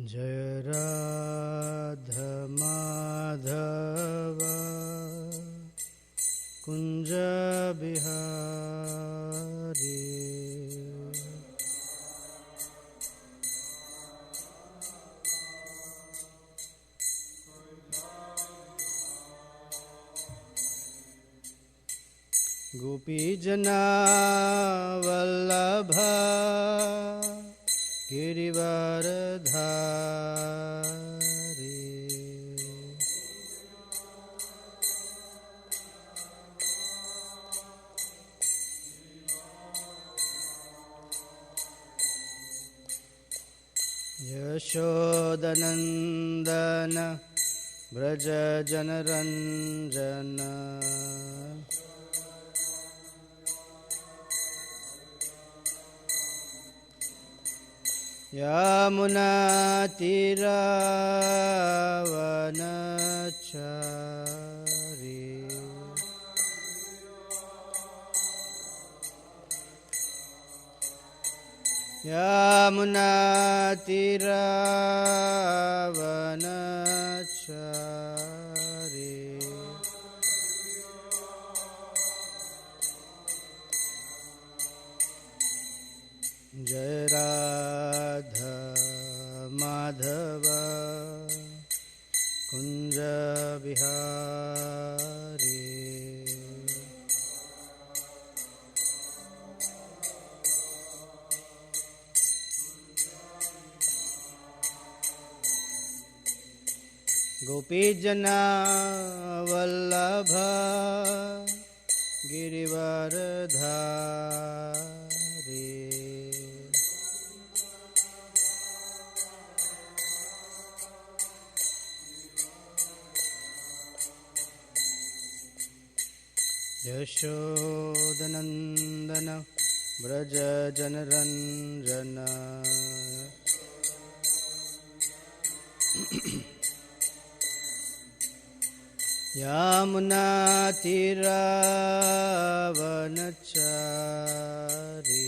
जय राधा माधव कुंज बिहारी। गोपी जना वल्लभ गिरिवरधारी। यशोदनंदन व्रज जनरंजन। यमुनातीरावनचारी। यमुनातीरावनचारी। जय राधा माधव कुंज बिहारी। गोपी जना वल्लभ गिरिवरधारी। यशोदनंदन व्रज जनरंजन। यमुनातीरावनचारी।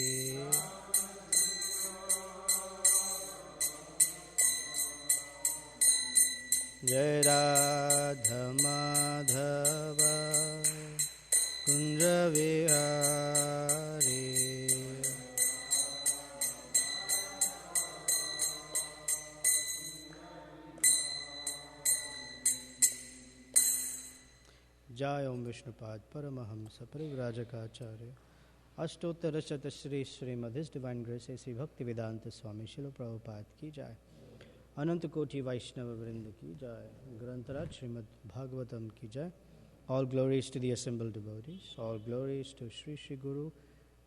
जय राधा माधव कुंज बिहारी। जय ओम विष्णुपाद परमहंस परिव्राजकाचार्य अष्टोत्तर शत श्री श्रीमद् डिवाइन ग्रेस ऐसी भक्ति वेदांत स्वामी शिल प्रभुपाद की जाय। अनंत कोटि वैष्णव वृंद की जाय। ग्रंथराज श्रीमद् भागवतम की जाय। All glories to the assembled devotees. All glories to Sri Sri Guru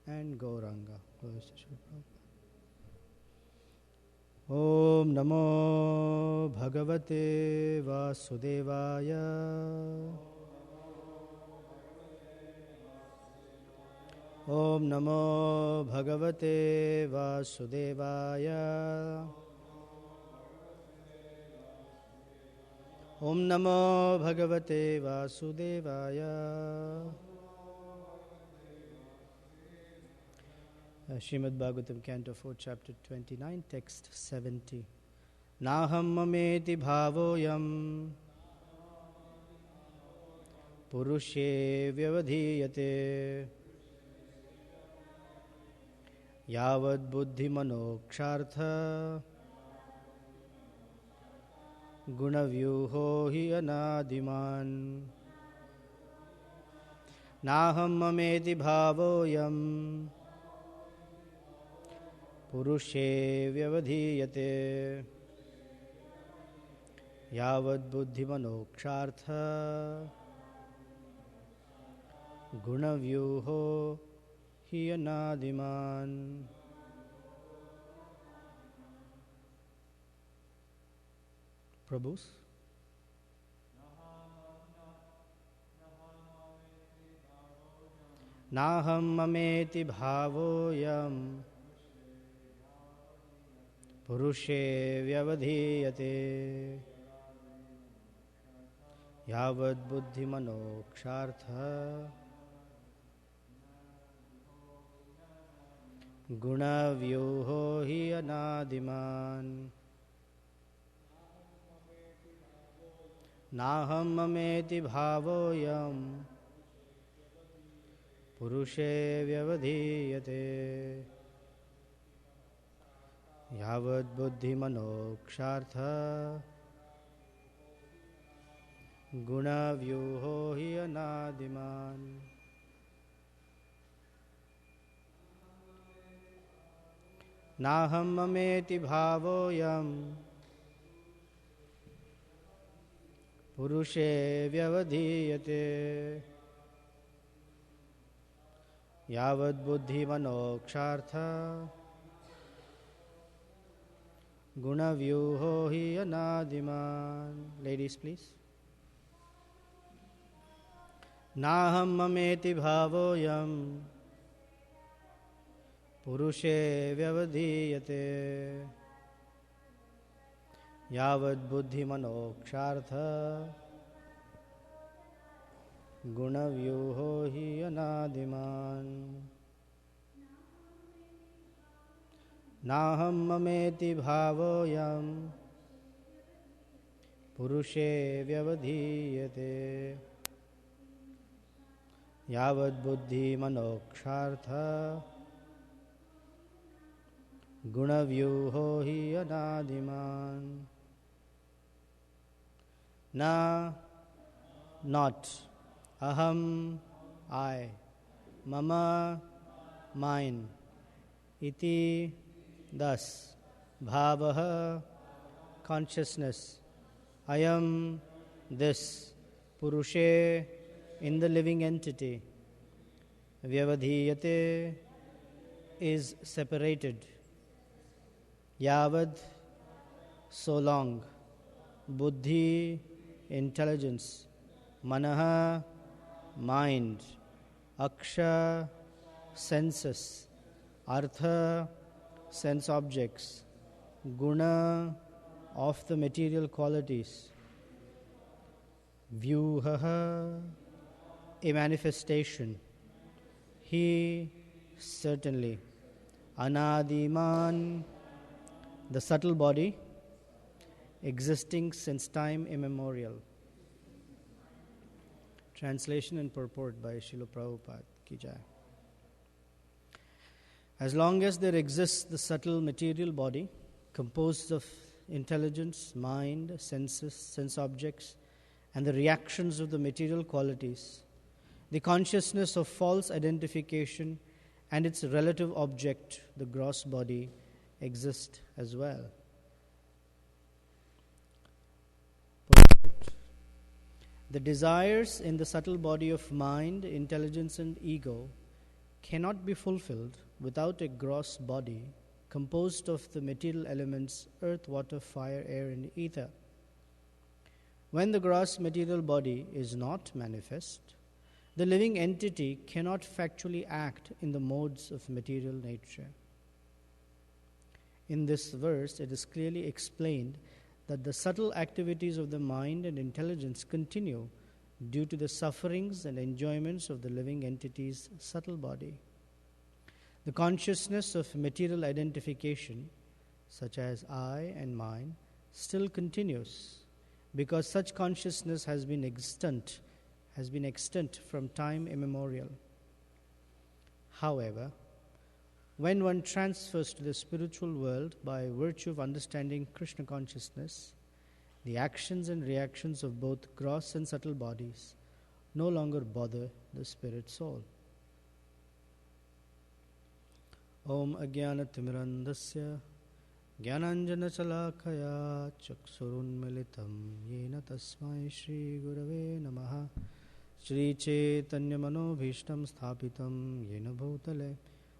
and Gauranga. Glories to Sri Prabhupada. Om Namo Bhagavate Vasudevaya. Om Namo Bhagavate Vasudevaya. Om Namo Bhagavate Vasudevaya. Srimad Bhagavatam Canto 4, Chapter 29, Text 70. Naham mameti bhavoyam purushe vyavadhiyate yavad buddhi manokshartha गुणव्यूहो हि अनादिमान्। नाहं ममेति भावोऽयं पुरुषे व्यवधीयते यावद्बुद्धिमनोक्षार्थ गुणव्यूहो हि अनादिमान्। Prabhus. Naham mameti bhavoyam purushe vyavadhiyate yavad buddhi manokshartha गुणव्यूहो हि अनादिमान्। नाहं ममेति भावोऽयं पुरुषे व्यवधीयते यावद्बुद्धिमनोक्षार्थ गुणव्यूहो हि अनादिमान् नाहं ममेति भावोऽयं पुरुषे व्यवधीयते यावद्बुद्धिमनोक्षार्थ गुणव्यूहो हि अनादिमान्. Ladies, please. नाहं ममेति भावोऽयं पुरुषे व्यवधीयते यावद्बुद्धिमनोक्षार्थ गुणव्यूहो हि अनादिमान् नाहं ममेति भावोऽयं पुरुषे व्यवधीयते यावद्बुद्धिमनोक्षार्थ गुणव्यूहो हि अनादिमान्. Na, not. Aham, I. Mama, mine. Iti, thus. Bhavaha, consciousness. Ayam, this. Purushe, in the living entity. Vyavadhiyate, is separated. Yavad, so long. Buddhi, intelligence. Manaha, mind. Aksha, senses. Artha, sense objects. Guna, of the material qualities. Vyuhaha, a manifestation. He, certainly. Anadiman, the subtle body, existing since time immemorial. Translation and purport by Srila Prabhupada ki jai. As long as there exists the subtle material body, composed of intelligence, mind, senses, sense objects, and the reactions of the material qualities, the consciousness of false identification and its relative object, the gross body, exist as well. The desires in the subtle body of mind, intelligence, and ego cannot be fulfilled without a gross body composed of the material elements earth, water, fire, air, and ether. When the gross material body is not manifest, the living entity cannot factually act in the modes of material nature. In this verse, it is clearly explained that the subtle activities of the mind and intelligence continue due to the sufferings and enjoyments of the living entity's subtle body. The consciousness of material identification, such as I and mine, still continues because such consciousness has been extant from time immemorial. However, when one transfers to the spiritual world by virtue of understanding Krishna consciousness, the actions and reactions of both gross and subtle bodies no longer bother the spirit soul. Om Ajnanatimirandasya Jnananjanachalakaya Chaksurunmilitam Yena Tasmai Shri Gurave Namaha Shri Chaitanya Manobhishtam Sthapitam Yena Bhutale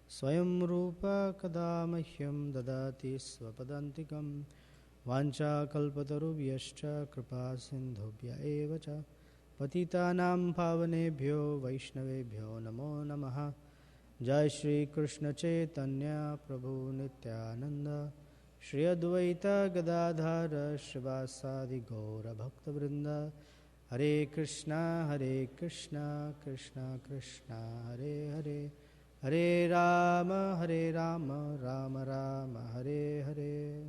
Swayam Rupa Kadamahyam Dadati Swapadantikam Vancha Kalpatarubhyascha Kripa Sindhubhya Evacha Patitanam Pavanebhyo Vaishnavebhyo Namo Namaha Jai Shri Krishna Chaitanya Prabhu Nityananda Shri Advaita Gadadhara Shivasadi Gaura Bhakta Vrinda Hare Krishna Krishna Krishna Hare Hare Hare Rama Rama Rama Hare Hare.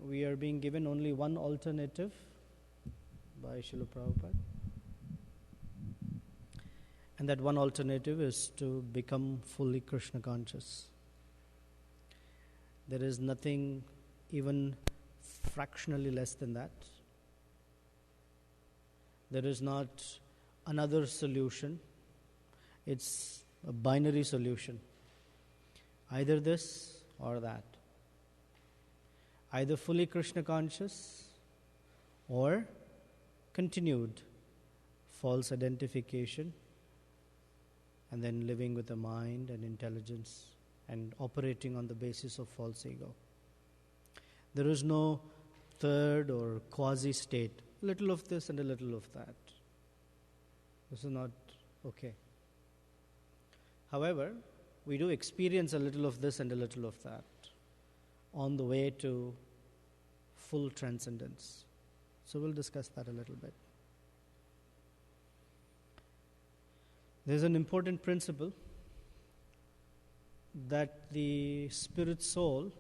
we are being given only one alternative by Srila Prabhupada. And that one alternative is to become fully Krishna conscious. There is nothing even fractionally less than that. There is not another solution. It's a binary solution. Either this or that. Either fully Krishna conscious or continued false identification and then living with a mind and intelligence and operating on the basis of false ego. There is no third or quasi-state, a little of this and a little of that. This is not okay. However, we do experience a little of this and a little of that on the way to full transcendence. So we'll discuss that a little bit. There's an important principle that the spirit soul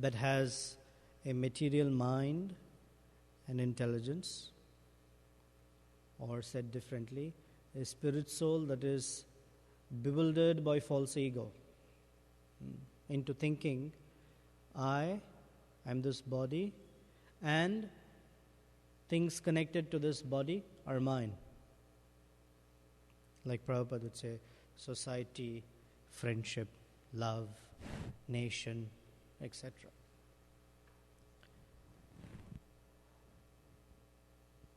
that has a material mind and intelligence, or said differently, a spirit soul that is bewildered by false ego into thinking, I am this body and things connected to this body are mine. Like Prabhupada would say, society, friendship, love, nation, etc.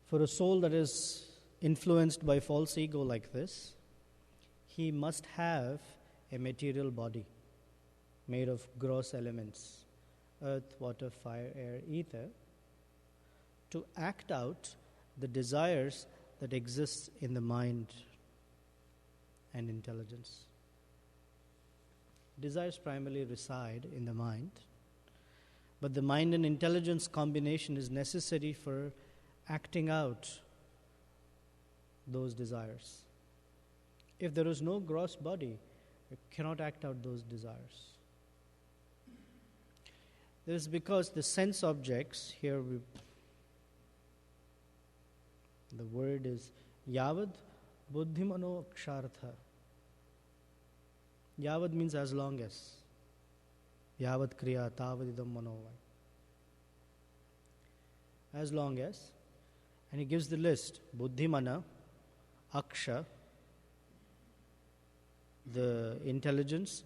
For a soul that is influenced by false ego like this, he must have a material body made of gross elements, earth, water, fire, air, ether, to act out the desires that exist in the mind and intelligence. Desires primarily reside in the mind, but the mind and intelligence combination is necessary for acting out those desires. If there is no gross body, you cannot act out those desires. This is because the sense objects, here the word is yavad buddhimano akshartha. Yavad means as long as. Yavad kriya tavadidam manovai. As long as. And he gives the list. Buddhimana, aksha, the intelligence,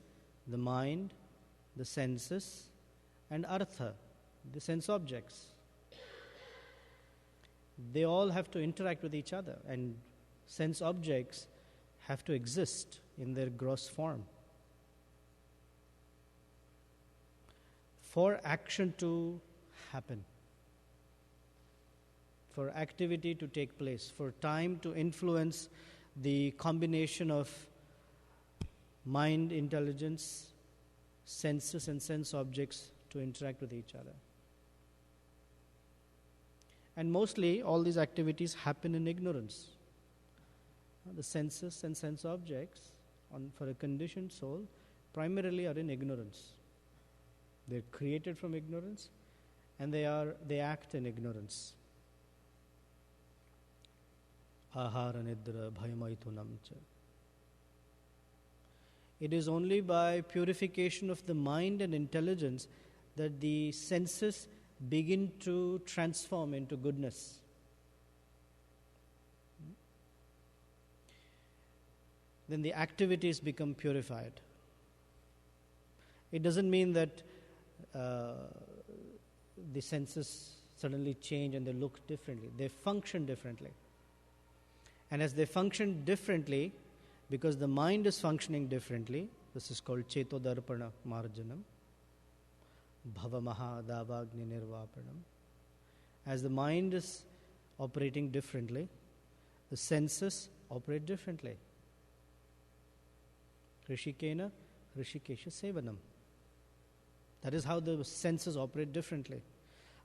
the mind, the senses, and artha, the sense objects. They all have to interact with each other, and sense objects have to exist in their gross form. For action to happen, for activity to take place, for time to influence the combination of mind, intelligence, senses, and sense objects to interact with each other. And mostly all these activities happen in ignorance. The senses and sense objects for a conditioned soul primarily are in ignorance. They're created from ignorance and they act in ignorance. Ahara nidra bhayamaitunam cha. It is only by purification of the mind and intelligence that the senses begin to transform into goodness. Then the activities become purified. It doesn't mean that the senses suddenly change and they look differently. They function differently. And as they function differently, because the mind is functioning differently, this is called Chetodarpana Marjanam, Bhavamaha Davagni Nirvapanam. As the mind is operating differently, the senses operate differently. Rishikena, Rishikesha Sevanam. That is how the senses operate differently.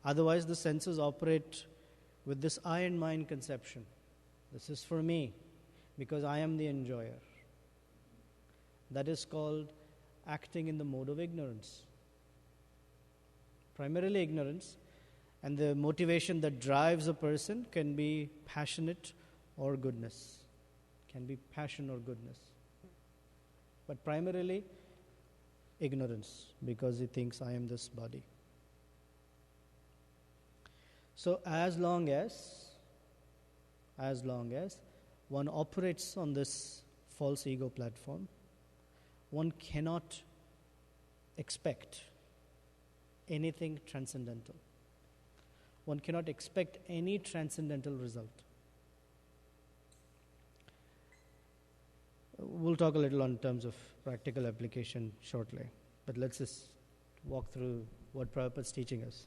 Otherwise, the senses operate with this I and mind conception. This is for me, because I am the enjoyer. that is called acting in the mode of ignorance. Primarily ignorance, and the motivation that drives a person can be passionate or goodness. Can be passion or goodness. But primarily ignorance, because he thinks I am this body. So as long as one operates on this false ego platform, one cannot expect anything transcendental. One cannot expect any transcendental result. We'll talk a little on terms of practical application shortly, but let's just walk through what Prabhupada is teaching us.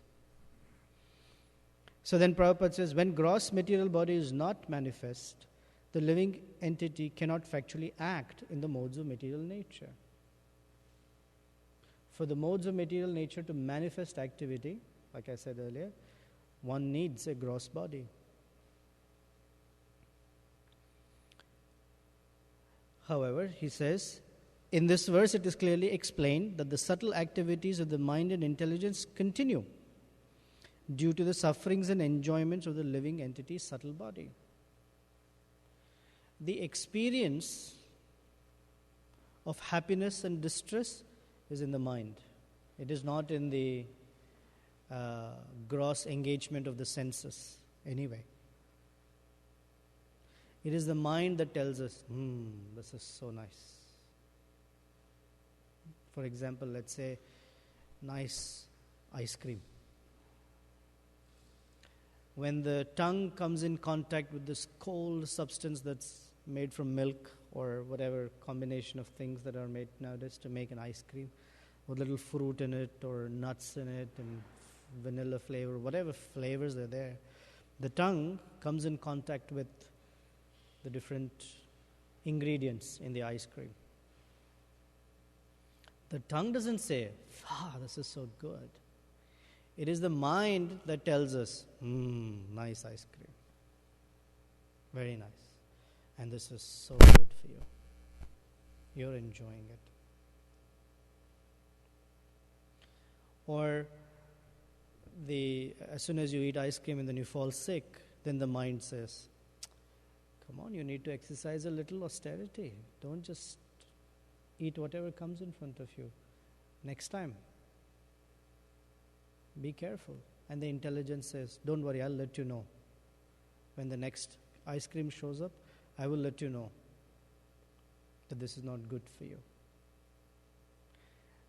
So then Prabhupada says, when gross material body is not manifest, the living entity cannot factually act in the modes of material nature. For the modes of material nature to manifest activity, like I said earlier, one needs a gross body. However, he says, in this verse it is clearly explained that the subtle activities of the mind and intelligence continue due to the sufferings and enjoyments of the living entity's subtle body. The experience of happiness and distress is in the mind. It is not in the gross engagement of the senses anyway. It is the mind that tells us, this is so nice. For example, let's say, nice ice cream. When the tongue comes in contact with this cold substance that's made from milk or whatever combination of things that are made nowadays to make an ice cream, with little fruit in it or nuts in it and vanilla flavor, whatever flavors are there, the tongue comes in contact with the different ingredients in the ice cream. The tongue doesn't say, this is so good. It is the mind that tells us, nice ice cream. Very nice. And this is so good for you. You're enjoying it. Or as soon as you eat ice cream and then you fall sick, then the mind says, come on, you need to exercise a little austerity. Don't just eat whatever comes in front of you. Next time, be careful. And the intelligence says, don't worry, I'll let you know. When the next ice cream shows up, I will let you know that this is not good for you.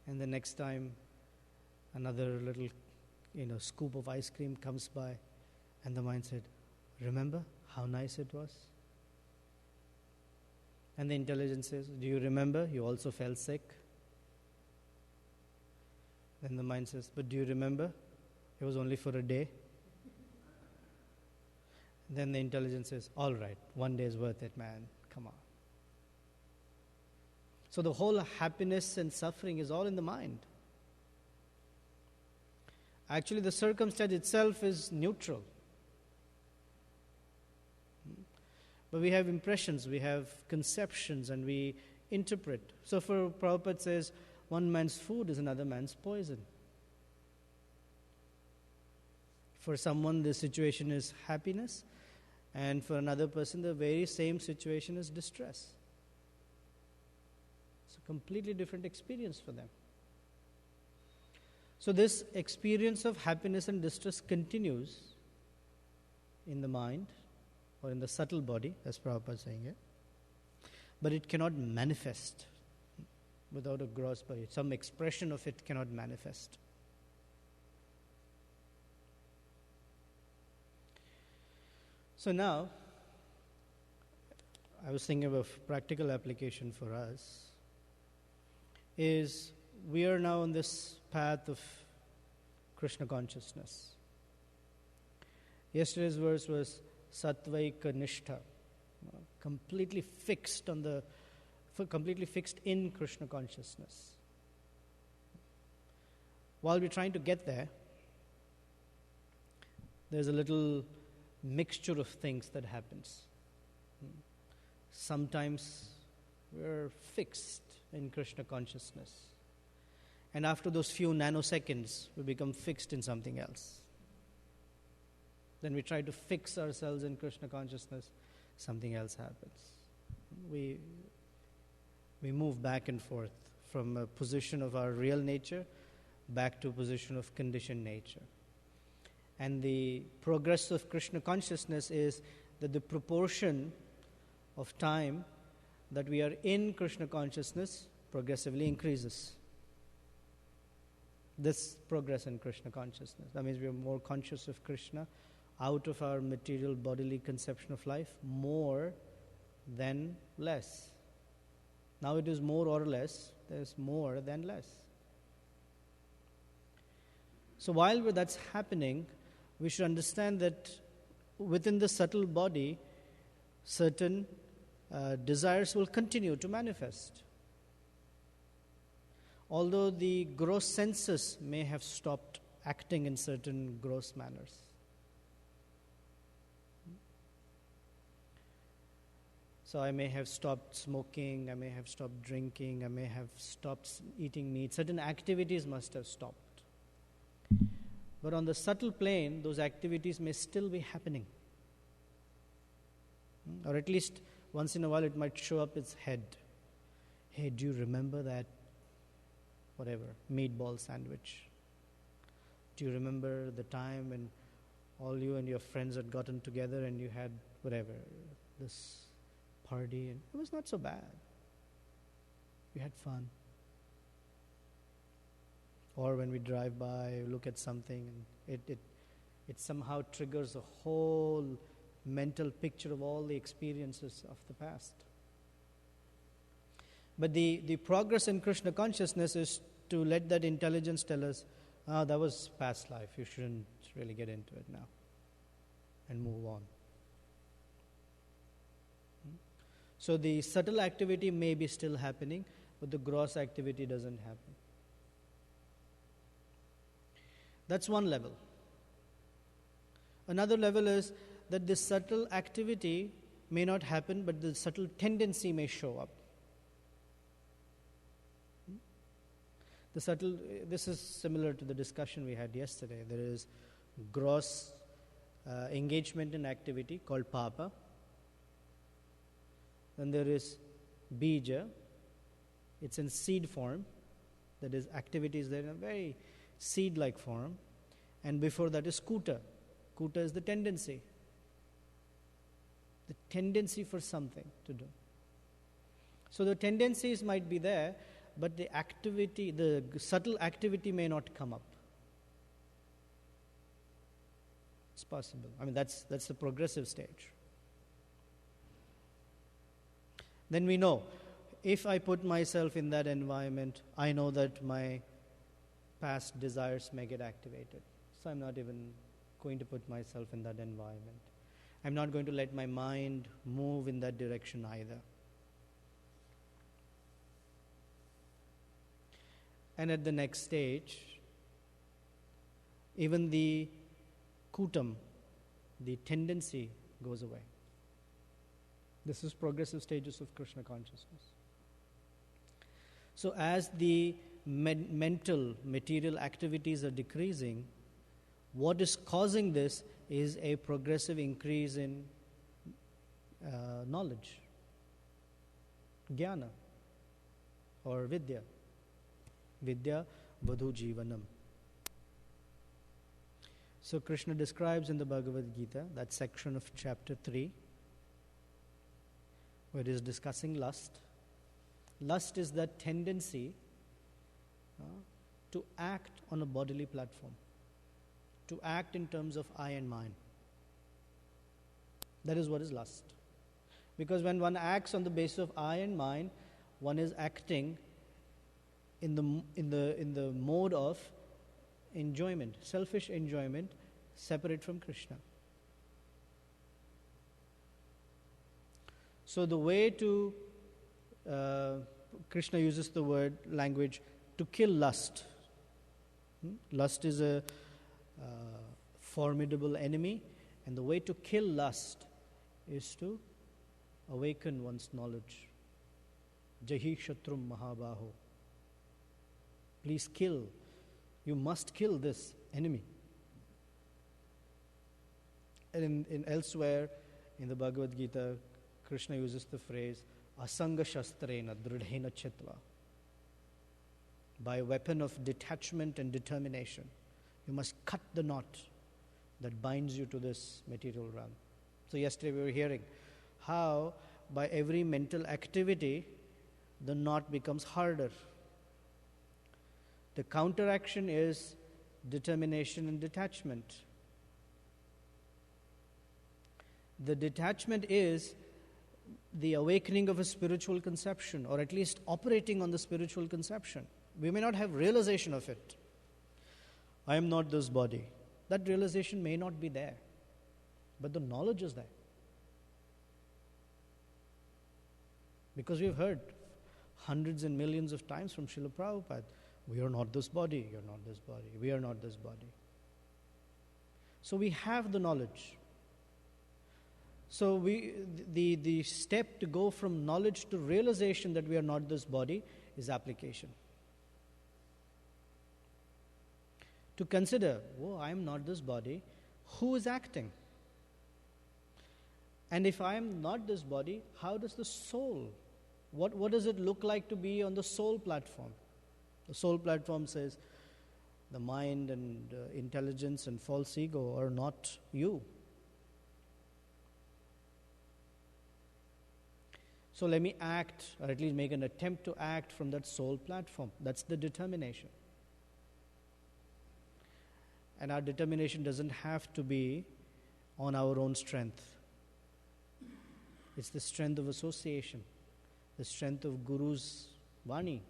And the next time, another little scoop of ice cream comes by, and the mind said, remember how nice it was? And the intelligence says, do you remember you also fell sick? Then the mind says, but do you remember it was only for a day? Then the intelligence says, all right, 1 day is worth it, man, come on. So the whole happiness and suffering is all in the mind. Actually, the circumstance itself is neutral. But we have impressions, we have conceptions, and we interpret. So for Prabhupada says, one man's food is another man's poison. For someone, the situation is happiness, and for another person, the very same situation is distress. It's a completely different experience for them. So this experience of happiness and distress continues in the mind or in the subtle body, as Prabhupada is saying here. But it cannot manifest without a gross body. Some expression of it cannot manifest. So now, I was thinking of a practical application for us, is we are now on this path of Krishna consciousness. Yesterday's verse was Sattvaika Nishtha, completely fixed in Krishna consciousness. While we're trying to get there, there's a little mixture of things that happens. Sometimes we're fixed in Krishna consciousness. And after those few nanoseconds, we become fixed in something else. Then we try to fix ourselves in Krishna consciousness, something else happens. We move back and forth from a position of our real nature back to a position of conditioned nature. And the progress of Krishna consciousness is that the proportion of time that we are in Krishna consciousness progressively increases. This progress in Krishna consciousness. That means we are more conscious of Krishna out of our material bodily conception of life, more than less. Now it is more or less, there is more than less. So while that's happening, we should understand that within the subtle body, certain desires will continue to manifest. Although the gross senses may have stopped acting in certain gross manners. So I may have stopped smoking, I may have stopped drinking, I may have stopped eating meat. Certain activities must have stopped. But on the subtle plane, those activities may still be happening. Or at least once in a while it might show up its head. Hey, do you remember that, whatever, meatball sandwich? Do you remember the time when all you and your friends had gotten together and you had, whatever, this party, and it was not so bad. We had fun. Or when we drive by, look at something, and it somehow triggers a whole mental picture of all the experiences of the past. But the progress in Krishna consciousness is to let that intelligence tell us, that was past life, you shouldn't really get into it now, and move on. So the subtle activity may be still happening, but the gross activity doesn't happen. That's one level. Another level is that the subtle activity may not happen, but the subtle tendency may show up. This is similar to the discussion we had yesterday. There is gross engagement in activity called papa. Then there is bija. It's in seed form. That is, activities there in a very seed-like form. And before that is kuta. Kuta is the tendency. The tendency for something to do. So the tendencies might be there, but the activity, the subtle activity may not come up. It's possible. I mean, that's the progressive stage. Then we know, if I put myself in that environment, I know that my past desires may get activated. So I'm not even going to put myself in that environment. I'm not going to let my mind move in that direction either. And at the next stage, even the kutam, the tendency, goes away. This is progressive stages of Krishna consciousness. So as the mental, material activities are decreasing, what is causing this is a progressive increase in knowledge, jnana, or vidya. Vidya vadhu jivanam. So Krishna describes in the Bhagavad Gita, that section of chapter 3, where it is discussing lust. Lust is that tendency to act on a bodily platform, to act in terms of I and mine. That is what is lust. Because when one acts on the basis of I and mine, one is acting in the mode of enjoyment, selfish enjoyment, separate from Krishna. So the way to, Krishna uses the language, to kill lust. Lust is a formidable enemy, and the way to kill lust is to awaken one's knowledge, Jahi Shatrum Mahabaho. Please kill. You must kill this enemy. And in elsewhere in the Bhagavad Gita, Krishna uses the phrase Asanga Shastrena Dridhena Chitva. By a weapon of detachment and determination, you must cut the knot that binds you to this material realm. So yesterday we were hearing how by every mental activity the knot becomes harder. The counteraction is determination and detachment. The detachment is the awakening of a spiritual conception, or at least operating on the spiritual conception. We may not have realization of it. I am not this body. That realization may not be there, but the knowledge is there. Because we've heard hundreds and millions of times from Srila Prabhupada, we are not this body, you're not this body, we are not this body. So we have the knowledge. So the step to go from knowledge to realization that we are not this body is application. To consider, I am not this body, who is acting? And if I am not this body, how does the soul, what does it look like to be on the soul platform? The soul platform says, the mind and intelligence and false ego are not you. So let me act, or at least make an attempt to act from that soul platform. That's the determination. And our determination doesn't have to be on our own strength. It's the strength of association, the strength of Guru's Vani,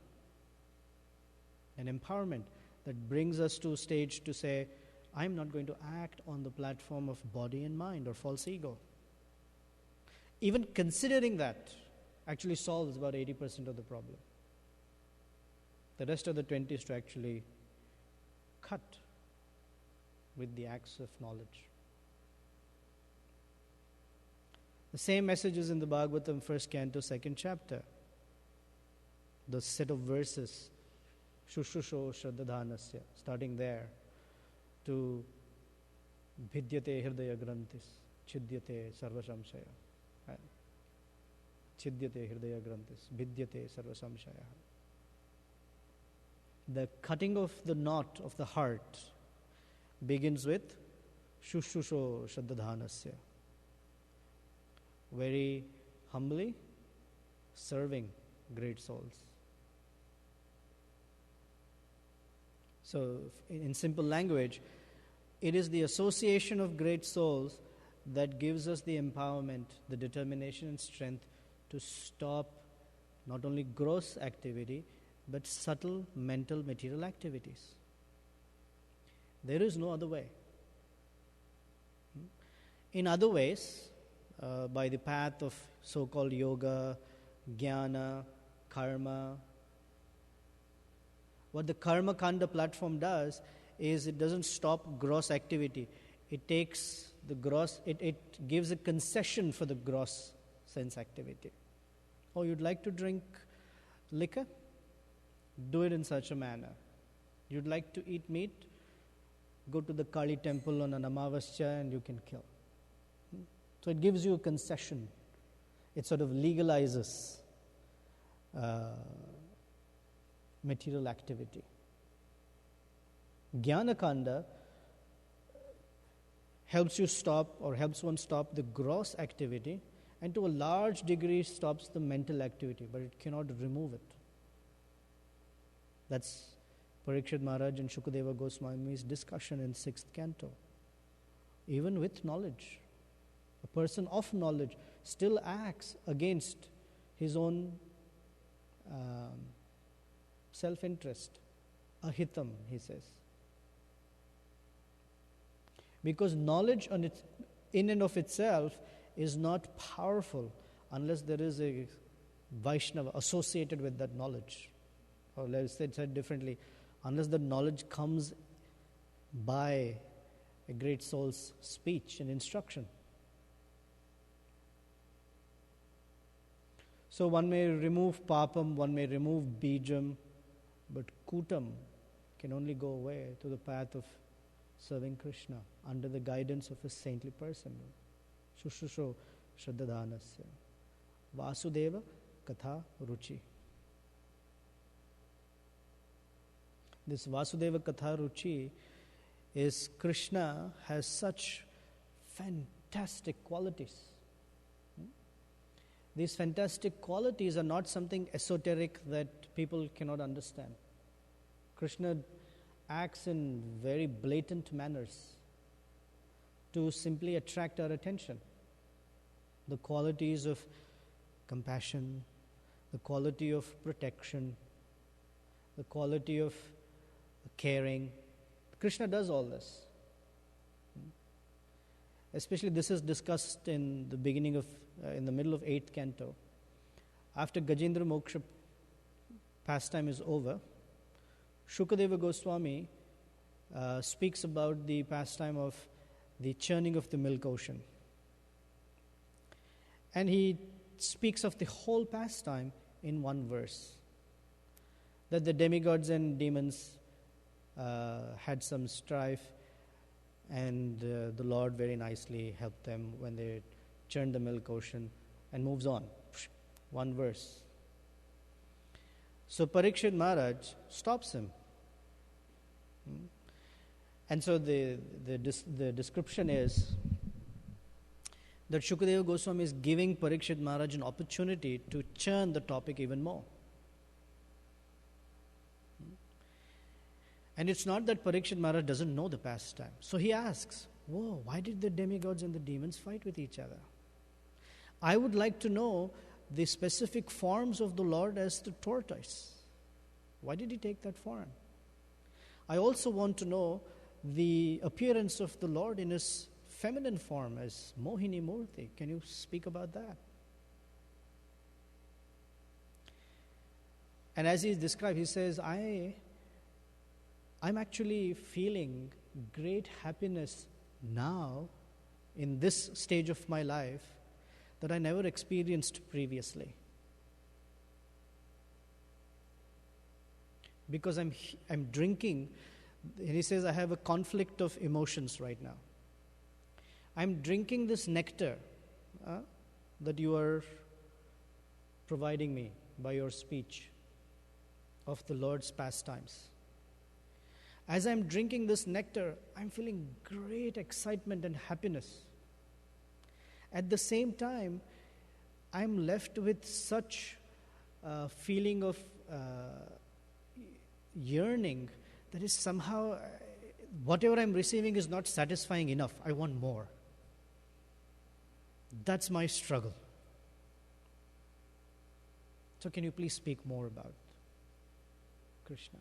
and empowerment that brings us to a stage to say, I'm not going to act on the platform of body and mind or false ego. Even considering that actually solves about 80% of the problem. The rest of the 20 is to actually cut with the axe of knowledge. The same message is in the Bhagavatam, 1st canto, 2nd chapter. The set of verses, Shushusho Shraddhadhanasya, starting there, to Bhidyate Hridaya Grantis, Chidyate Sarva Samshaya. Chidyate Hridaya Grantis, Bhidyate Sarva Samshaya. The cutting of the knot of the heart begins with Shushusho Shraddhadhanasya. Very humbly serving great souls. So, in simple language, it is the association of great souls that gives us the empowerment, the determination and strength to stop not only gross activity, but subtle mental material activities. There is no other way. In other ways, by the path of so-called yoga, jnana, karma, what the Karma Kanda platform does is it doesn't stop gross activity. It takes the gross, it gives a concession for the gross sense activity. Oh, you'd like to drink liquor? Do it in such a manner. You'd like to eat meat? Go to the Kali temple on an Amavasya and you can kill. So it gives you a concession. It sort of legalizes material activity. Jnana Kanda helps you stop, or helps one stop, the gross activity, and to a large degree stops the mental activity, but it cannot remove it. That's Parikshit Maharaj and Shukadeva Goswami's discussion in 6th canto. Even with knowledge, a person of knowledge still acts against his own self-interest. Ahitam, he says. Because knowledge in and of itself is not powerful unless there is a Vaishnava associated with that knowledge. Or let's say it said differently, unless the knowledge comes by a great soul's speech and instruction. So one may remove papam, one may remove bijam, but kutam can only go away to the path of serving Krishna under the guidance of a saintly person. Shushusho Shraddhadanasya. Vasudeva Katha Ruchi. This Vasudeva Katha Ruchi is Krishna has such fantastic qualities. These fantastic qualities are not something esoteric that people cannot understand. Krishna acts in very blatant manners to simply attract our attention. The qualities of compassion, the quality of protection, the quality of caring. Krishna does all this. Especially this is discussed in the beginning of, in the middle of 8th canto. After Gajendra Moksha pastime is over, Shukadeva Goswami speaks about the pastime of the churning of the milk ocean. And he speaks of the whole pastime in one verse. That the demigods and demons had some strife, and the Lord very nicely helped them when they churned the milk ocean, and moves on. One verse. So Parikshit Maharaj stops him. And so the description is that Shukadeva Goswami is giving Parikshit Maharaj an opportunity to churn the topic even more. And it's not that Parikshit Maharaj doesn't know the pastime. So he asks, whoa, why did the demigods and the demons fight with each other? I would like to know the specific forms of the Lord as the tortoise. Why did he take that form? I also want to know the appearance of the Lord in his feminine form as Mohini Murti. Can you speak about that? And as he describes, he says, I'm actually feeling great happiness now in this stage of my life that I never experienced previously. Because I'm drinking, and he says, I have a conflict of emotions right now. I'm drinking this nectar that you are providing me by your speech of the Lord's pastimes. As I'm drinking this nectar, I'm feeling great excitement and happiness. At the same time, I'm left with such a feeling of yearning that is somehow, whatever I'm receiving is not satisfying enough. I want more. That's my struggle. So can you please speak more about Krishna?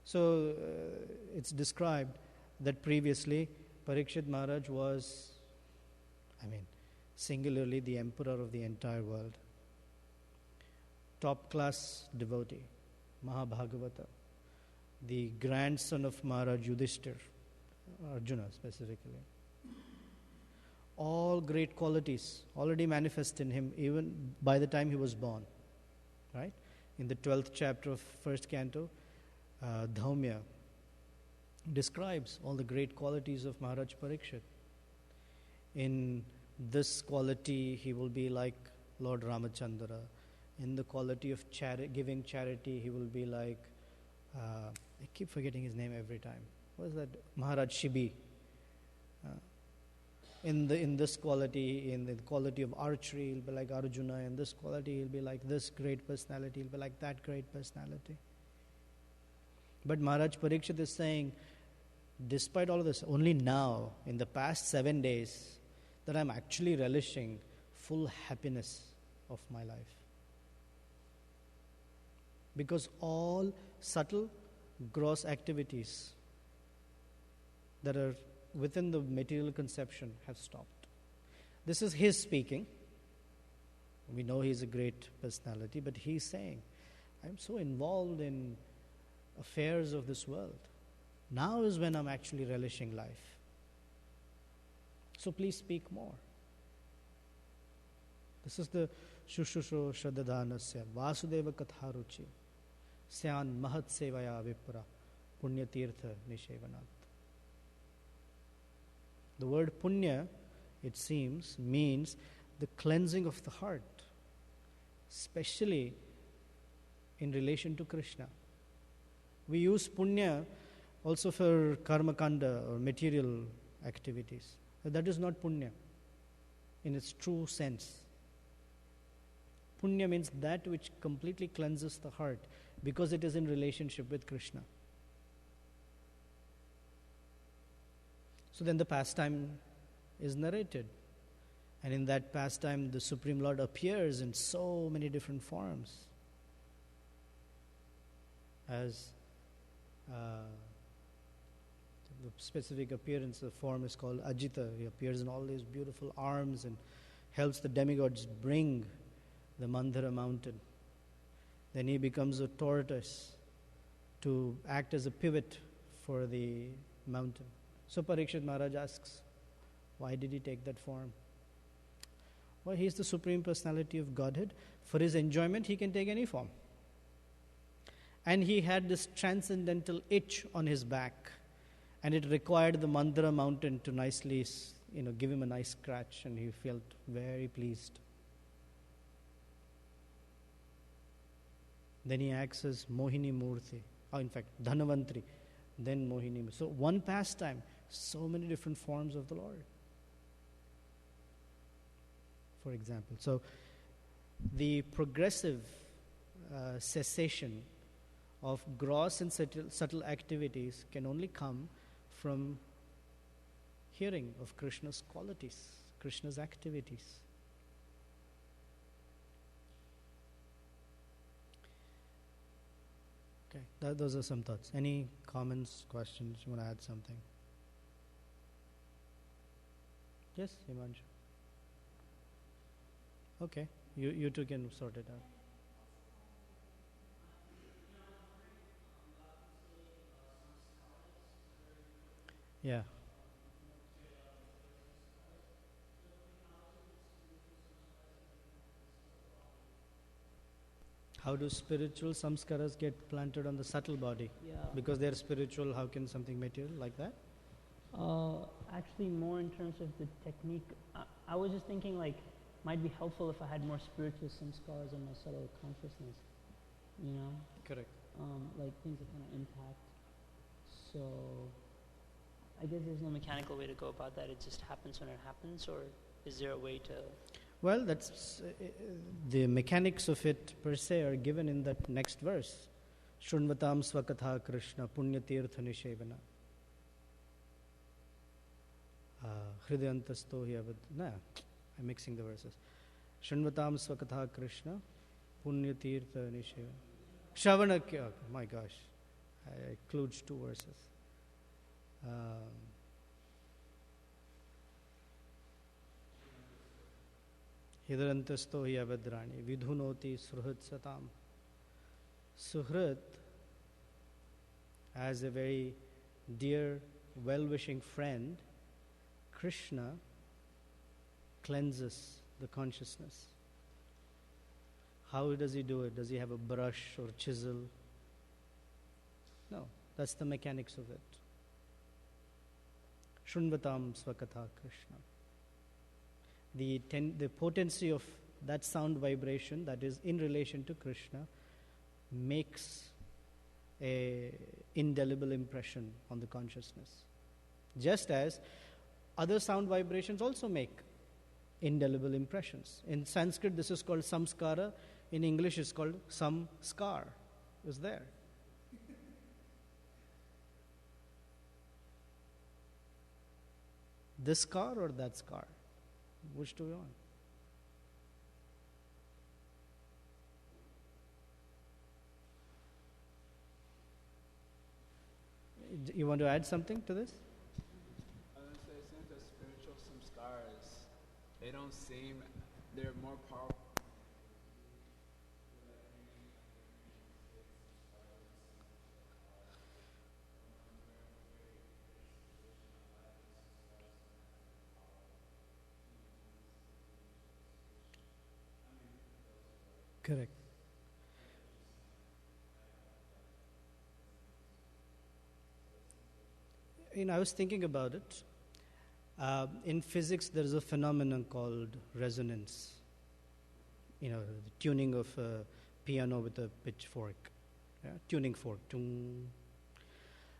So it's described that previously Parikshit Maharaj was, singularly the emperor of the entire world. Top class devotee, Mahabhagavata, the grandson of Maharaj Yudhishthir, Arjuna specifically. All great qualities already manifest in him even by the time he was born. Right? In the 12th chapter of 1st canto, Dhaumya describes all the great qualities of Maharaj Parikshit. In this quality, he will be like Lord Ramachandra. In the quality of giving charity, he will be like, I keep forgetting his name every time. What is that? Maharaj Shibi. In this quality, in the quality of archery, he'll be like Arjuna. In this quality, he'll be like this great personality. He'll be like that great personality. But Maharaj Parikshit is saying, despite all of this, only now, in the past 7 days, that I'm actually relishing full happiness of my life. Because all subtle, gross activities that are within the material conception have stopped. This is his speaking. We know he's a great personality, but he's saying, I'm so involved in affairs of this world. Now is when I'm actually relishing life. So please speak more. This is the Shushusho Shradadhanasya Vasudeva Katharuchi Syan Mahat Sevaya Vipra Punyatirtha Nishevanat. The word punya, it seems, means the cleansing of the heart, especially in relation to Krishna. We use punya also for karma kanda or material activities. But that is not punya in its true sense. Punya means that which completely cleanses the heart because it is in relationship with Krishna. So then the pastime is narrated. And in that pastime, the Supreme Lord appears in so many different forms. As the specific appearance of form is called Ajita. He appears in all these beautiful arms and helps the demigods bring the Mandara mountain. Then he becomes a tortoise to act as a pivot for the mountain. So Parikshit Maharaj asks, why did he take that form? Well, he is the Supreme Personality of Godhead. For his enjoyment, he can take any form. And he had this transcendental itch on his back. And it required the Mandara mountain to nicely, give him a nice scratch. And he felt very pleased. Then he acts as Mohini Murthy. In fact, Dhanavantri. Then Mohini. So one pastime, so many different forms of the Lord. For example. So the progressive cessation of gross and subtle activities can only come from hearing of Krishna's qualities, Krishna's activities. Okay, those are some thoughts. Any comments, questions? You want to add something? Yes, Himanshu. Okay, you two can sort it out. Yeah. How do spiritual samskaras get planted on the subtle body? Yeah. Because they're spiritual, how can something material like that? Actually, more in terms of the technique. I was just thinking, might be helpful if I had more spiritual samskaras on my subtle consciousness. Correct. Like things that kind of impact. So, I guess there's no mechanical way to go about that. It just happens when it happens, or is there a way to? Well, that's the mechanics of it per se are given in that next verse. Shrunvatam swakatha Krishna punyatirtha nishevana. Hridayantasto hyavad. No, I'm mixing the verses. Shrunvatam swakatha Krishna punyatirtha nishevana. Shravanakya. My gosh, I include two verses. Hidrantasto hi avadrani vidhunoti suhrit satam. Suhrit, as a very dear, well-wishing friend, Krishna cleanses the consciousness. How does he do it? Does he have a brush or chisel? No, that's the mechanics of it. Shrunvatam swakatha Krishna. The potency of that sound vibration that is in relation to Krishna makes a indelible impression on the consciousness. Just as other sound vibrations also make indelible impressions. In Sanskrit this is called samskara, in English it's called samskar. Is there? This scar or that scar? Which do we want? You want to add something to this? I was going to say, since the spiritual samskaras, they don't seem, they're more powerful. Correct. I was thinking about it. In physics, there is a phenomenon called resonance. The tuning of a piano with a pitchfork, tuning fork. Tung.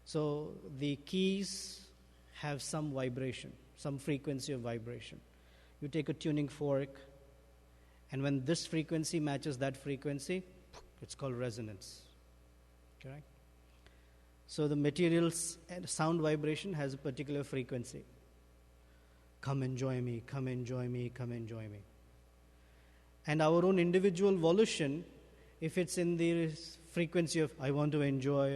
So the keys have some vibration, some frequency of vibration. You take a tuning fork, and when this frequency matches that frequency, it's called resonance. Correct? So the material's sound vibration has a particular frequency. Come enjoy me, come enjoy me, come enjoy me. And our own individual volition, if it's in the frequency of I want to enjoy,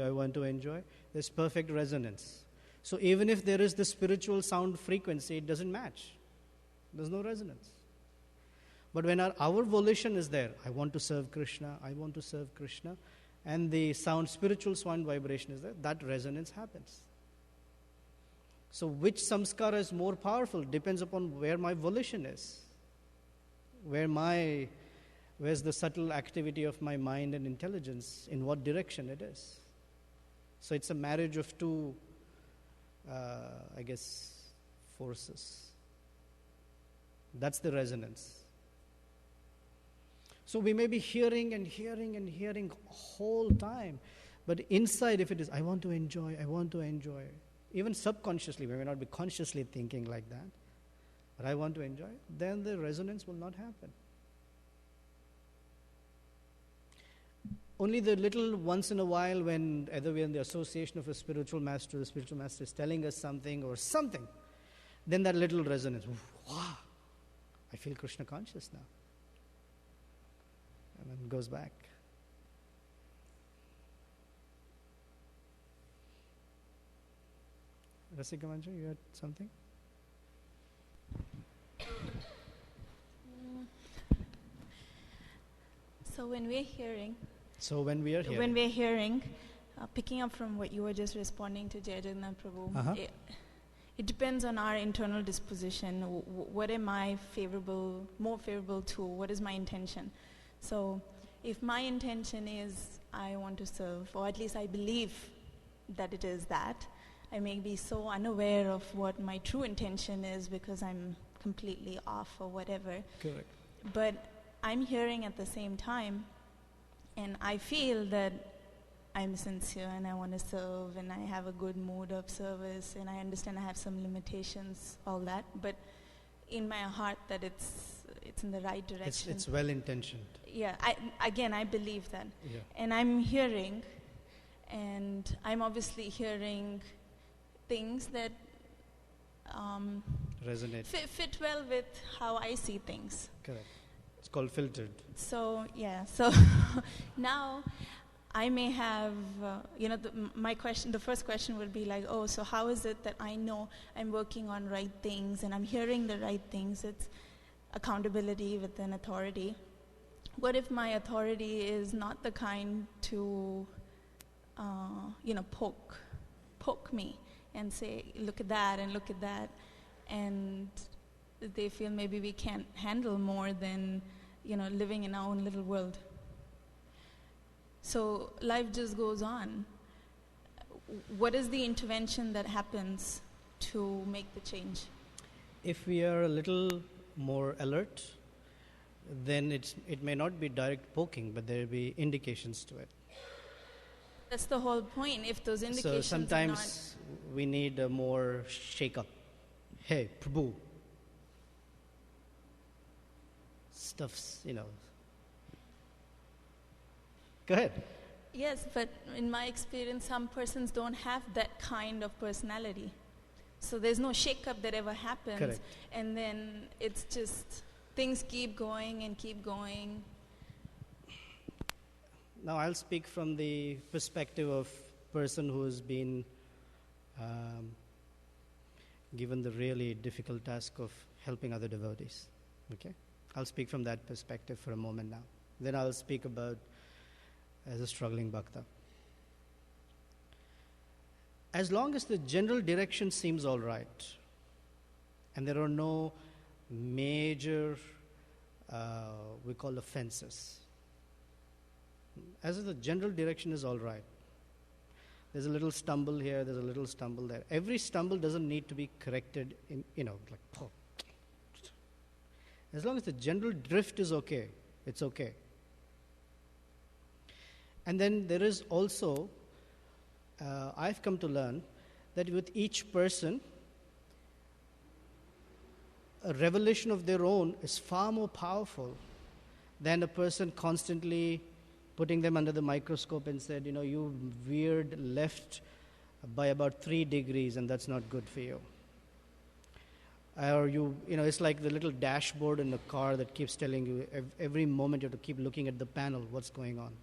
there's perfect resonance. So even if there is the spiritual sound frequency, it doesn't match. There's no resonance. But when our volition is there, I want to serve Krishna, and the spiritual sound vibration is there, that resonance happens. So which samskara is more powerful depends upon where my volition is, where's the subtle activity of my mind and intelligence, in what direction it is. So it's a marriage of two, forces. That's the resonance. So we may be hearing whole time, but inside, if it is, I want to enjoy, even subconsciously, we may not be consciously thinking like that, but I want to enjoy, then the resonance will not happen. Only the little once in a while, when either we're in the association of a spiritual master, the spiritual master is telling us something, then that little resonance, wow, I feel Krishna conscious now. And then goes back. Rasika Manju, you had something? So when we are hearing, picking up from what you were just responding to Jai Jagannath Prabhu, it depends on our internal disposition. What am I more favorable to? What is my intention? So if my intention is I want to serve, or at least I believe that it is that, I may be so unaware of what my true intention is because I'm completely off or whatever. Correct. But I'm hearing at the same time, and I feel that I'm sincere and I want to serve and I have a good mood of service and I understand I have some limitations, all that, but in my heart that it's in the right direction. It's well-intentioned. Yeah, I believe that. Yeah. And I'm hearing, and I'm obviously hearing things that resonate. Fit well with how I see things. Correct. It's called filtered. So now I may have, the first question would be like, oh, so how is it that I know I'm working on right things and I'm hearing the right things? It's accountability within authority. What if my authority is not the kind to, poke me and say, look at that and look at that, and they feel maybe we can't handle more than, living in our own little world. So life just goes on. What is the intervention that happens to make the change? If we are a little more alert, then it may not be direct poking, but there will be indications to it. That's the whole point. If those indications so sometimes we need a more shake-up. Hey, Prabhu. Stuff's, Go ahead. Yes, but in my experience, some persons don't have that kind of personality. So there's no shake-up that ever happens. Correct. And then it's just things keep going and keep going. Now I'll speak from the perspective of person who has been given the really difficult task of helping other devotees. Okay? I'll speak from that perspective for a moment now. Then I'll speak about as a struggling bhakta. As long as the general direction seems all right, and there are no major, we call offenses, As if the general direction is all right. There's a little stumble here, there's a little stumble there. Every stumble doesn't need to be corrected in, like, oh. As long as the general drift is okay, it's okay. And then there is also, I've come to learn that with each person, a revelation of their own is far more powerful than a person constantly putting them under the microscope and said, you veered left by about 3 degrees and that's not good for you. Or it's like the little dashboard in the car that keeps telling you every moment you have to keep looking at the panel, what's going on.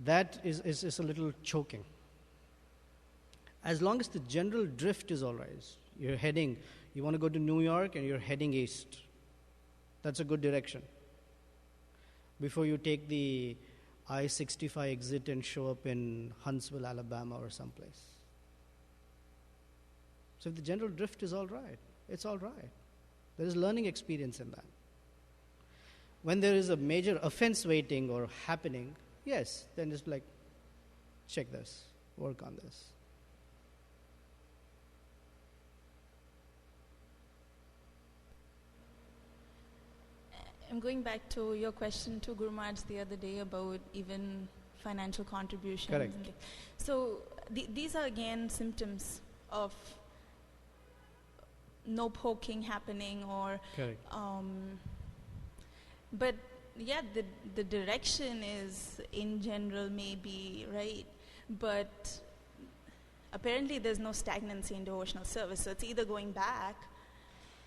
That is a little choking. As long as the general drift is all right, you want to go to New York and you're heading east. That's a good direction. Before you take the I-65 exit and show up in Huntsville, Alabama or someplace. So if the general drift is all right, it's all right. There is learning experience in that. When there is a major offense waiting or happening, yes, then it's like, check this, work on this. I'm going back to your question to Guru Maharaj the other day about even financial contributions. Correct. So these are again symptoms of no poking happening or... Correct. But yeah, the direction is in general maybe right, but apparently there's no stagnancy in devotional service. So it's either going back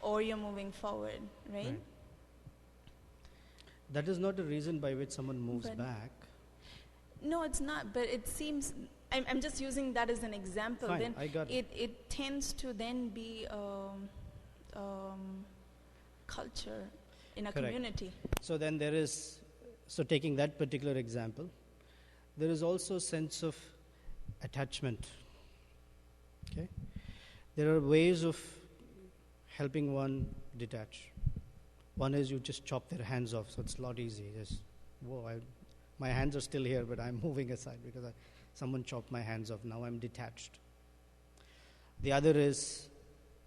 or you're moving forward, right? That is not a reason by which someone moves back. No, it's not. But it seems, I'm just using that as an example. Fine, then I got it. It tends to then be culture in a community. So then taking that particular example, there is also a sense of attachment. Okay? There are ways of helping one detach. One is you just chop their hands off, so it's a lot easy. My hands are still here, but I'm moving aside because someone chopped my hands off. Now I'm detached. The other is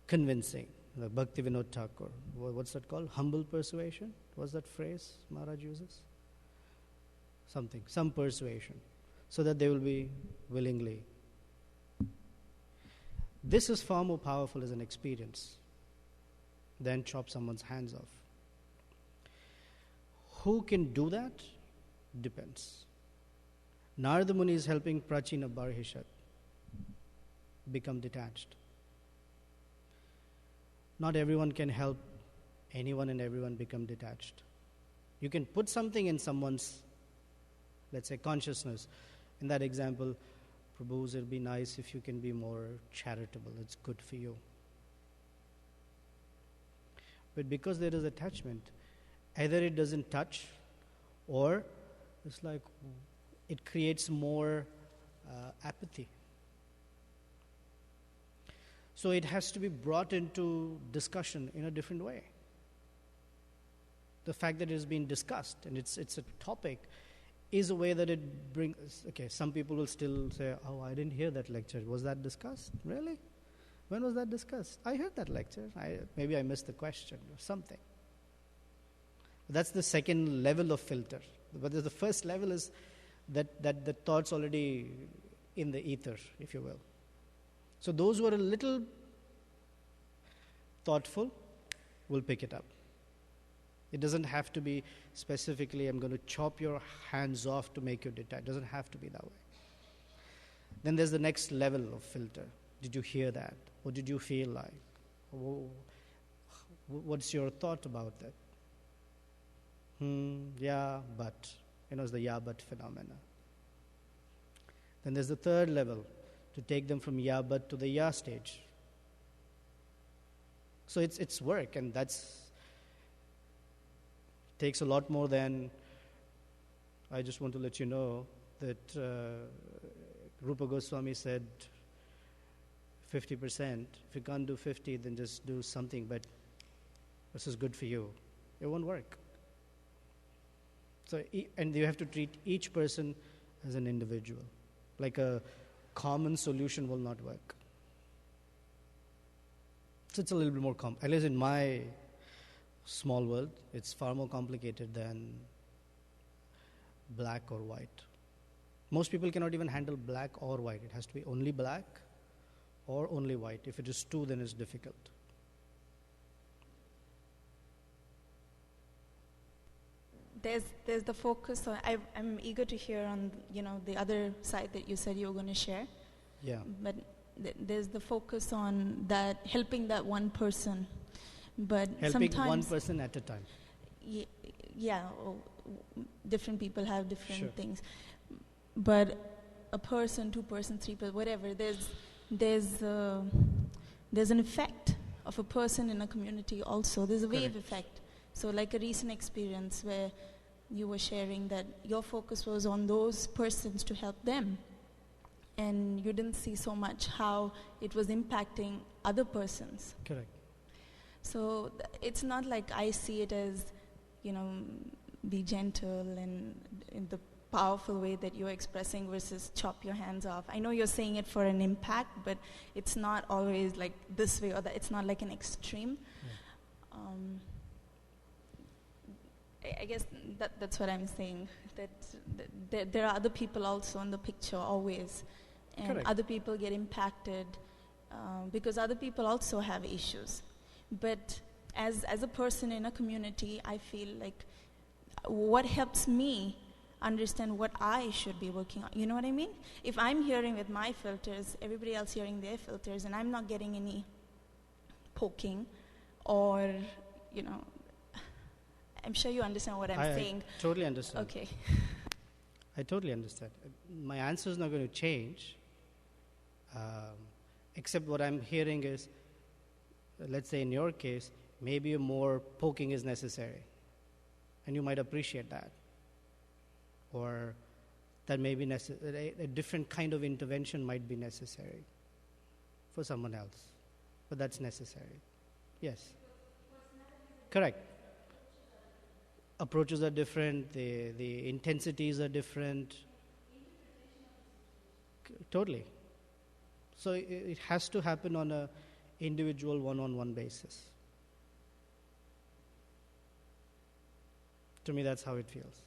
convincing. Like Bhakti Vinod Thakur. What's that called? Humble persuasion? What's that phrase Maharaj uses? Some persuasion. So that they will be willingly. This is far more powerful as an experience than chop someone's hands off. Who can do that? Depends. Narada Muni is helping Prachina Barhishat become detached. Not everyone can help anyone and everyone become detached. You can put something in someone's, let's say, consciousness. In that example, Prabhu, it would be nice if you can be more charitable. It's good for you. But because there is attachment, either it doesn't touch or it's like it creates more apathy. So it has to be brought into discussion in a different way. The fact that it is being discussed and it's a topic is a way that it brings... Okay, some people will still say, oh, I didn't hear that lecture. Was that discussed? Really? When was that discussed? I heard that lecture. Maybe I missed the question or something. That's the second level of filter. But the first level is that the thought's already in the ether, if you will. So those who are a little thoughtful will pick it up. It doesn't have to be specifically, I'm going to chop your hands off to make you detach. It doesn't have to be that way. Then there's the next level of filter. Did you hear that? What did you feel like? What's your thought about that? Yeah, but. It's the yeah, but phenomena. Then there's the third level, to take them from yeah, but to the yeah stage. So it's work, and takes a lot more than... I just want to let you know that Rupa Goswami said 50%. If you can't do 50, then just do something, but this is good for you. It won't work. So, and you have to treat each person as an individual. Like a common solution will not work. So it's a little bit more at least in my small world, it's far more complicated than black or white. Most people cannot even handle black or white. It has to be only black or only white. If it is two, then it's difficult. There's the focus on, I'm eager to hear on, the other side that you said you were going to share. Yeah. But there's the focus on that, helping that one person. But helping sometimes one person at a time. Yeah, different people have different things. But a person, 2 persons, 3 persons, whatever, there's an effect of a person in a community also. There's a wave effect. So like a recent experience where you were sharing that your focus was on those persons to help them. And you didn't see so much how it was impacting other persons. Correct. So it's not like I see it as, be gentle and in the powerful way that you're expressing versus chop your hands off. I know you're saying it for an impact, but it's not always like this way or that. It's not like an extreme. I guess that's what I'm saying, that there are other people also in the picture always. And correct. Other people get impacted because other people also have issues. But as a person in a community, I feel like what helps me understand what I should be working on. You know what I mean? If I'm hearing with my filters, everybody else hearing their filters, and I'm not getting any poking or, I'm sure you understand what I'm saying. I totally understand. Okay. I totally understand. My answer is not going to change, except what I'm hearing is, let's say in your case, maybe more poking is necessary, and you might appreciate that. Or that may be a different kind of intervention might be necessary for someone else, but that's necessary. Yes. Correct. Approaches are different, the intensities are different. Totally. So it has to happen on a individual one-on-one basis. To me, that's how it feels.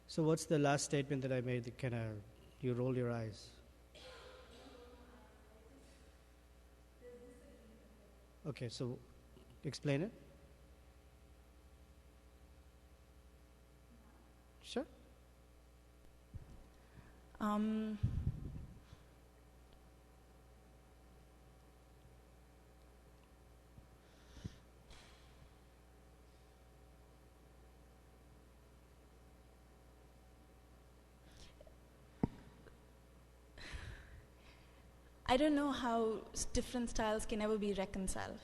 So what's the last statement that I made that you roll your eyes? Okay, so explain it. Sure. I don't know how different styles can ever be reconciled.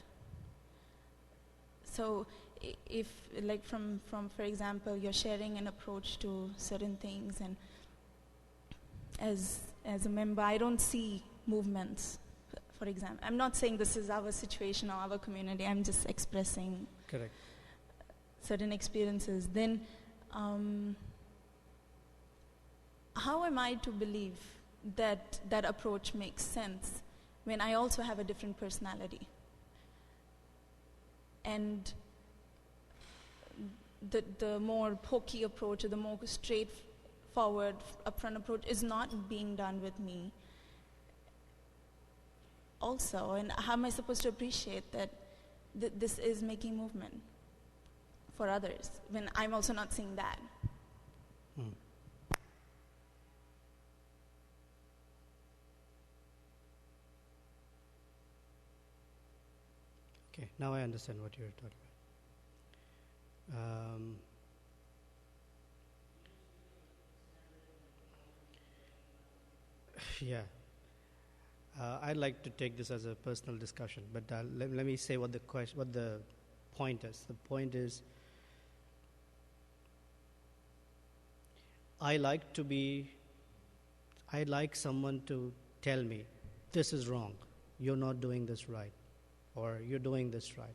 So if, like from for example, you're sharing an approach to certain things, and as a member, I don't see movements, for example. I'm not saying this is our situation or our community. I'm just expressing correct certain experiences. Then how am I to believe that approach makes sense when I also have a different personality? And the more pokey approach, or the more straightforward, upfront approach is not being done with me also. And how am I supposed to appreciate that this is making movement for others when I'm also not seeing that? Okay, now I understand what you're talking about. Yeah. I'd like to take this as a personal discussion, but let me say what the point is. The point is, I like someone to tell me, this is wrong, you're not doing this right, or you're doing this right.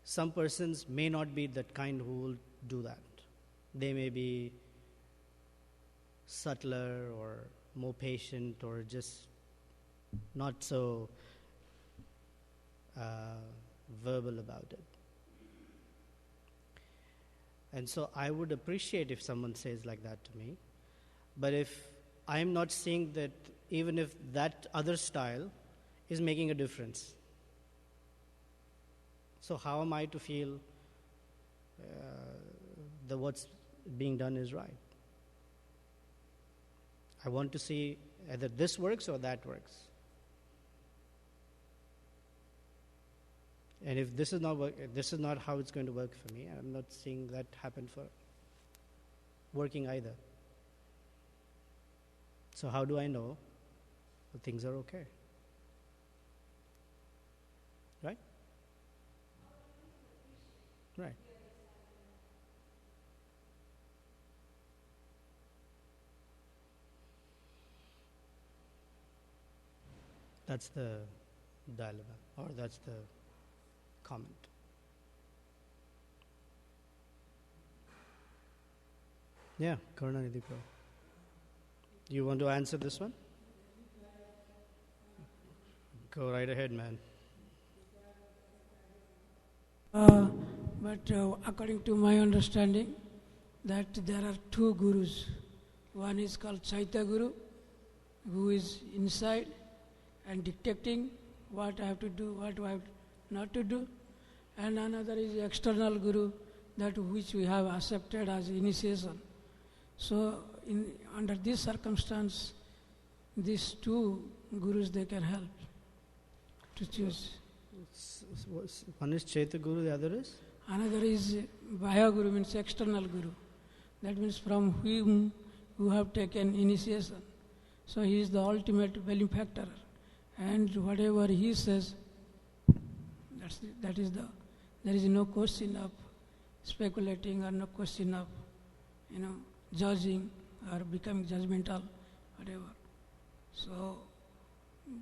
Some persons may not be that kind who will do that. They may be subtler or more patient or just not so verbal about it. And so I would appreciate if someone says like that to me. But if I am not seeing that, even if that other style is making a difference, so how am I to feel that what's being done is right? I want to see either this works or that works. And if this is not how it's going to work for me, I'm not seeing that happen for working either. So how do I know that things are okay? Right? Right. That's the dilemma, or that's the comment. Yeah, Karunanidhi Prabhu. You want to answer this one? Go right ahead, man. But according to my understanding, that there are two gurus. One is called Chaitya Guru, who is inside and dictating what I have to do, what I have not to do. And another is external guru, that which we have accepted as initiation. So under this circumstance, these two gurus, they can help to choose. One is Chaitya Guru, the other is? Another is Bhaya Guru, means external guru. That means from whom you have taken initiation. So he is the ultimate benefactor. And whatever he says, there is no question of speculating, or no question of, judging or becoming judgmental, whatever. So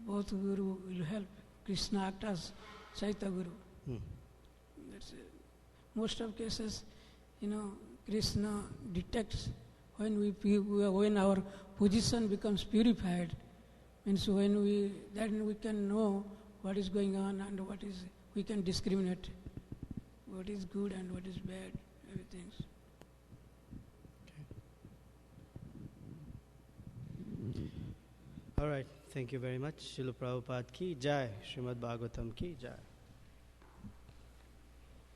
both guru will help. Krishna act as Chaitya Guru. That's it. Most of cases, Krishna detects when our position becomes purified. Means then we can know what is going on, and we can discriminate what is good and what is bad, everything. Okay. All right. Thank you very much. Srila Prabhupada ki jai. Srimad Bhagavatam ki jai.